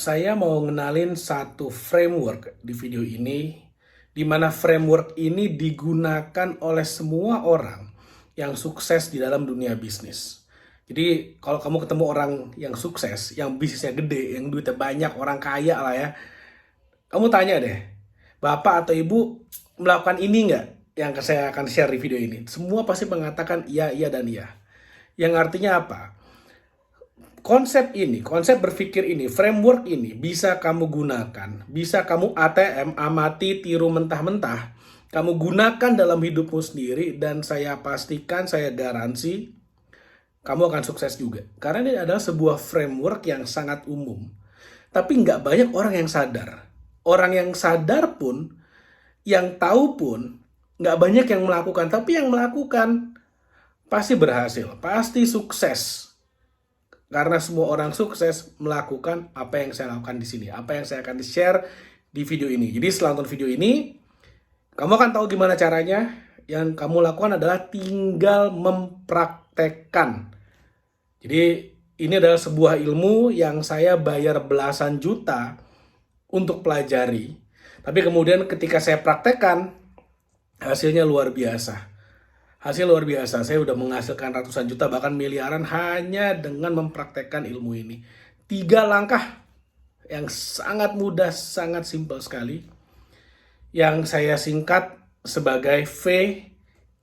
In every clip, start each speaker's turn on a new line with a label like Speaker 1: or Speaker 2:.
Speaker 1: saya mau ngenalin satu framework di video ini, di mana framework ini digunakan oleh semua orang yang sukses di dalam dunia bisnis. Jadi kalau kamu ketemu orang yang sukses, yang bisnisnya gede, yang duitnya banyak, orang kaya lah ya, kamu tanya deh, Bapak atau Ibu melakukan ini nggak? Yang saya akan share di video ini. Semua pasti mengatakan iya, iya, dan iya. Yang artinya apa? Konsep berpikir ini, framework ini bisa kamu gunakan, bisa kamu ATM, amati, tiru mentah-mentah, kamu gunakan dalam hidupmu sendiri, dan saya pastikan, saya garansi, kamu akan sukses juga. Karena ini adalah sebuah framework yang sangat umum. Tapi nggak banyak orang yang sadar. Orang yang sadar pun, yang tahu pun, nggak banyak yang melakukan. Tapi yang melakukan pasti berhasil, pasti sukses. Karena semua orang sukses melakukan apa yang saya lakukan di sini, apa yang saya akan share di video ini. Jadi setelah nonton video ini, kamu akan tahu gimana caranya. Yang kamu lakukan adalah tinggal mempraktekkan. Jadi ini adalah sebuah ilmu yang saya bayar belasan juta untuk pelajari. Tapi kemudian ketika saya praktekkan, hasilnya luar biasa. Hasil luar biasa, saya udah menghasilkan ratusan juta, bahkan miliaran hanya dengan mempraktekkan ilmu ini. 3 langkah yang sangat mudah, sangat simpel sekali. Yang saya singkat sebagai V,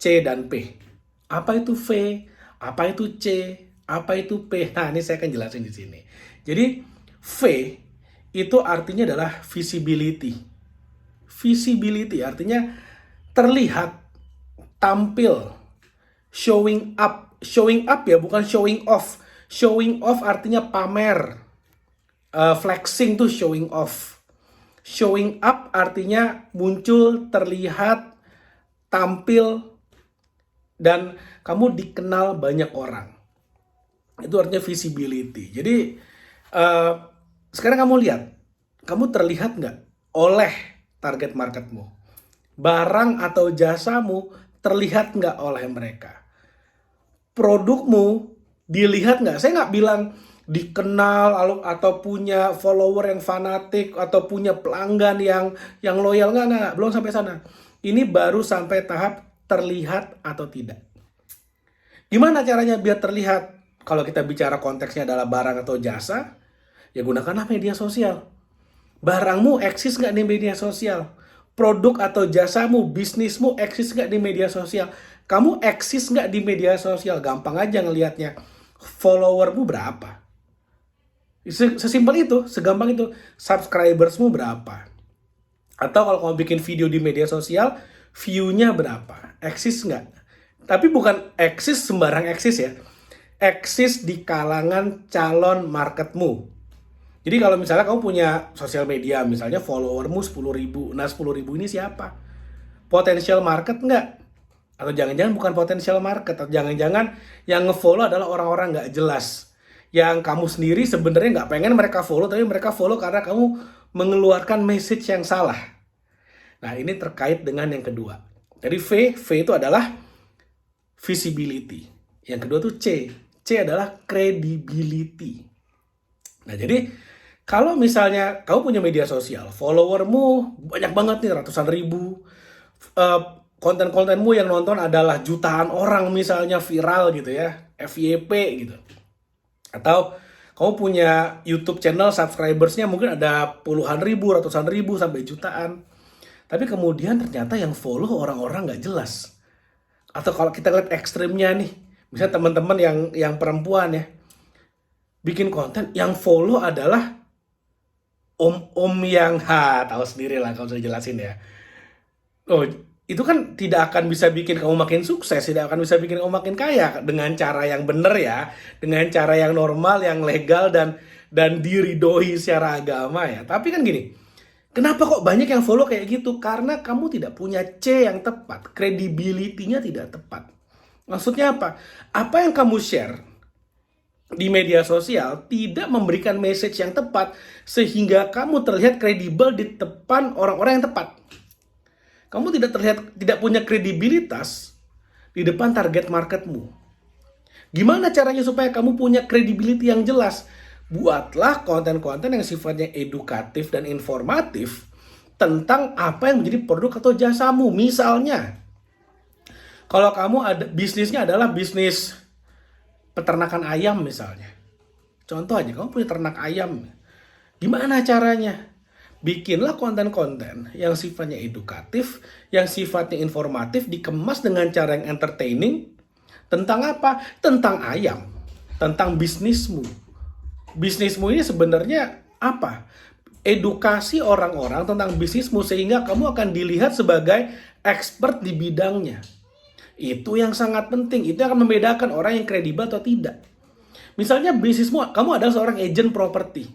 Speaker 1: C, dan P. Apa itu V? Apa itu C? Apa itu P? Nah, ini saya akan jelasin di sini. Jadi, V itu artinya adalah visibility. Visibility artinya terlihat, tampil, showing up ya, bukan showing off. Showing off artinya pamer, flexing tuh showing off. Showing up artinya muncul, terlihat, tampil, dan kamu dikenal banyak orang. Itu artinya visibility. Jadi sekarang kamu lihat, kamu terlihat nggak oleh target marketmu? Barang atau jasamu terlihat nggak oleh mereka? Produkmu dilihat nggak? Saya nggak bilang dikenal atau punya follower yang fanatik atau punya pelanggan yang loyal, nggak, belum sampai sana. Ini baru sampai tahap terlihat atau tidak. Gimana caranya biar terlihat? Kalau kita bicara konteksnya adalah barang atau jasa, ya gunakanlah media sosial. Barangmu eksis nggak di media sosial? Produk atau jasamu, bisnismu eksis nggak di media sosial? Kamu eksis nggak di media sosial? Gampang aja ngelihatnya. Followermu berapa? Sesimpel itu, segampang itu. Subscribersmu berapa? Atau kalau kamu bikin video di media sosial, view-nya berapa? Eksis nggak? Tapi bukan eksis sembarang eksis ya. Eksis di kalangan calon marketmu. Jadi kalau misalnya kamu punya sosial media, misalnya followermu 10.000, nah 10.000 ini siapa? Potential market nggak? Atau jangan-jangan bukan potential market, atau jangan-jangan yang nge-follow adalah orang-orang nggak jelas. Yang kamu sendiri sebenarnya nggak pengen mereka follow, tapi mereka follow karena kamu mengeluarkan message yang salah. Nah, ini terkait dengan yang kedua. Jadi V itu adalah visibility. Yang kedua tuh C adalah credibility. Nah, jadi kalau misalnya kamu punya media sosial, followermu banyak banget nih, ratusan ribu, konten-kontenmu yang nonton adalah jutaan orang misalnya, viral gitu ya, FYP gitu. Atau kamu punya YouTube channel, subscribersnya mungkin ada puluhan ribu, ratusan ribu, sampai jutaan. Tapi kemudian ternyata yang follow orang-orang nggak jelas. Atau kalau kita lihat ekstrimnya nih, misalnya teman-teman yang perempuan ya, bikin konten yang follow adalah om-om yang tahu sendiri lah kalau sudah jelasin ya. Oh, itu kan tidak akan bisa bikin kamu makin sukses, tidak akan bisa bikin kamu makin kaya dengan cara yang benar ya, dengan cara yang normal, yang legal dan diridhoi secara agama ya. Tapi kan gini, kenapa kok banyak yang follow kayak gitu? Karena kamu tidak punya C yang tepat, credibility-nya tidak tepat. Maksudnya apa? Apa yang kamu share di media sosial tidak memberikan message yang tepat sehingga kamu terlihat kredibel di depan orang-orang yang tepat. Kamu tidak punya kredibilitas di depan target marketmu. Gimana caranya supaya kamu punya credibility yang jelas? Buatlah konten-konten yang sifatnya edukatif dan informatif tentang apa yang menjadi produk atau jasamu. Misalnya, kalau kamu ada bisnisnya adalah bisnis peternakan ayam misalnya. Contoh aja, kamu punya ternak ayam. Gimana caranya? Bikinlah konten-konten yang sifatnya edukatif, yang sifatnya informatif, dikemas dengan cara yang entertaining. Tentang apa? Tentang ayam. Tentang bisnismu. Bisnismu ini sebenarnya apa? Edukasi orang-orang tentang bisnismu sehingga kamu akan dilihat sebagai expert di bidangnya. Itu yang sangat penting. Itu yang akan membedakan orang yang kredibel atau tidak. Misalnya bisnismu, kamu adalah seorang agent properti.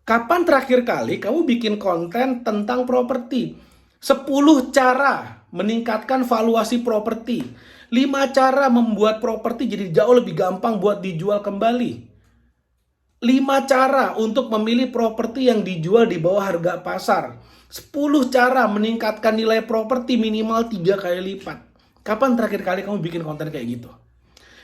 Speaker 1: Kapan terakhir kali kamu bikin konten tentang properti? 10 cara meningkatkan valuasi properti. 5 cara membuat properti jadi jauh lebih gampang buat dijual kembali. 5 cara untuk memilih properti yang dijual di bawah harga pasar. 10 cara meningkatkan nilai properti minimal 3 kali lipat. Kapan terakhir kali kamu bikin konten kayak gitu?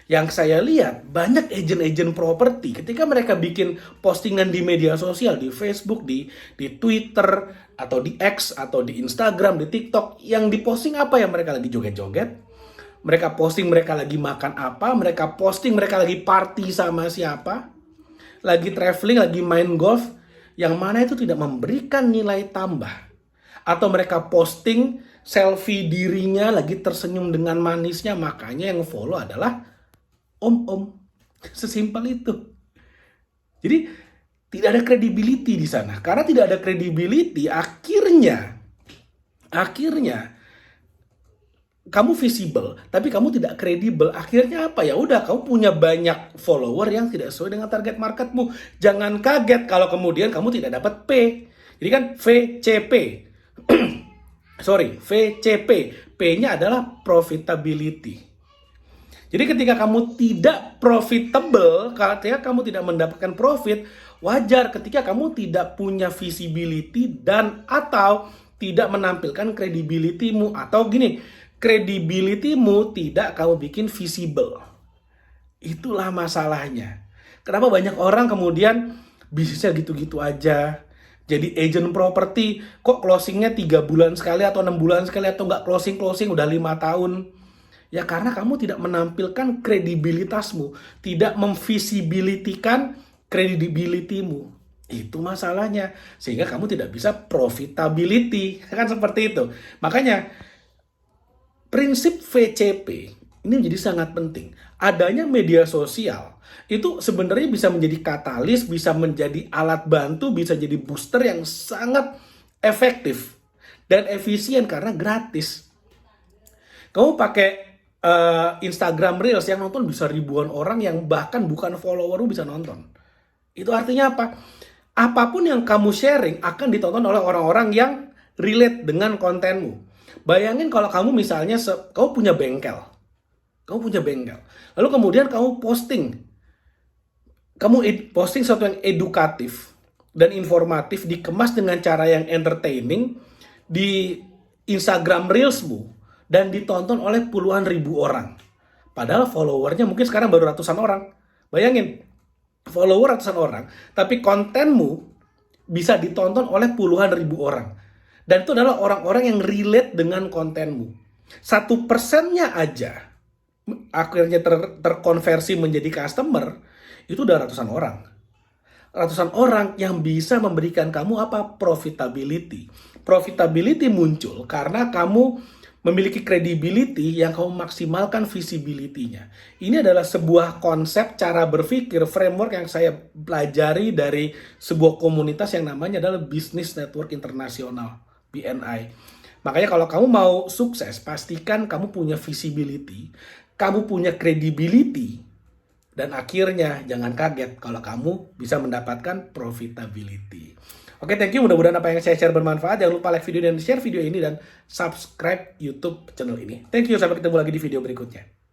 Speaker 1: Yang saya lihat, banyak agen-agen properti ketika mereka bikin postingan di media sosial, di Facebook, di Twitter, atau di X, atau di Instagram, di TikTok, yang diposting apa ya? Mereka lagi joget-joget, mereka posting mereka lagi makan apa, mereka posting mereka lagi party sama siapa, lagi traveling, lagi main golf, yang mana itu tidak memberikan nilai tambah. Atau mereka posting selfie dirinya lagi tersenyum dengan manisnya, makanya yang follow adalah om-om. Sesimpel itu. Jadi tidak ada credibility di sana. Karena tidak ada credibility, akhirnya kamu visible, tapi kamu tidak kredibel. Akhirnya apa? Ya udah, kamu punya banyak follower yang tidak sesuai dengan target marketmu. Jangan kaget kalau kemudian kamu tidak dapat P. Jadi kan VCP. VCP. P-nya adalah profitability. Jadi ketika kamu tidak profitable, ketika kamu tidak mendapatkan profit, wajar ketika kamu tidak punya visibility dan atau tidak menampilkan credibility-mu. Atau gini, credibility-mu tidak kamu bikin visible. Itulah masalahnya. Kenapa banyak orang kemudian bisnisnya gitu-gitu aja. Jadi agent properti, kok closingnya 3 bulan sekali atau 6 bulan sekali, atau nggak closing udah 5 tahun. Ya karena kamu tidak menampilkan kredibilitasmu, tidak memvisibilitikan kredibilitimu. Itu masalahnya. Sehingga kamu tidak bisa profitability. Kan seperti itu. Makanya prinsip VCP ini menjadi sangat penting. Adanya media sosial itu sebenarnya bisa menjadi katalis, bisa menjadi alat bantu, bisa jadi booster yang sangat efektif dan efisien karena gratis. Kamu pakai Instagram Reels yang nonton bisa ribuan orang, yang bahkan bukan followermu bisa nonton. Itu artinya apa? Apapun yang kamu sharing akan ditonton oleh orang-orang yang relate dengan kontenmu. Bayangin kalau kamu misalnya, kamu punya bengkel. Lalu kemudian kamu posting sesuatu yang edukatif dan informatif, dikemas dengan cara yang entertaining di Instagram Reelsmu dan ditonton oleh puluhan ribu orang. Padahal followernya mungkin sekarang baru ratusan orang. Bayangin, follower ratusan orang, tapi kontenmu bisa ditonton oleh puluhan ribu orang. Dan itu adalah orang-orang yang relate dengan kontenmu. 1%-nya aja akhirnya terkonversi menjadi customer, itu udah ratusan orang. Ratusan orang yang bisa memberikan kamu apa? Profitability. Profitability muncul karena kamu memiliki credibility yang kamu maksimalkan visibility-nya. Ini adalah sebuah konsep, cara berpikir, framework yang saya pelajari dari sebuah komunitas yang namanya adalah Business Network Internasional, BNI. Makanya kalau kamu mau sukses, pastikan kamu punya visibility, kamu punya credibility, dan akhirnya jangan kaget kalau kamu bisa mendapatkan profitability. Oke, thank you. Mudah-mudahan apa yang saya share bermanfaat. Jangan lupa like video dan share video ini dan subscribe YouTube channel ini. Thank you. Sampai ketemu lagi di video berikutnya.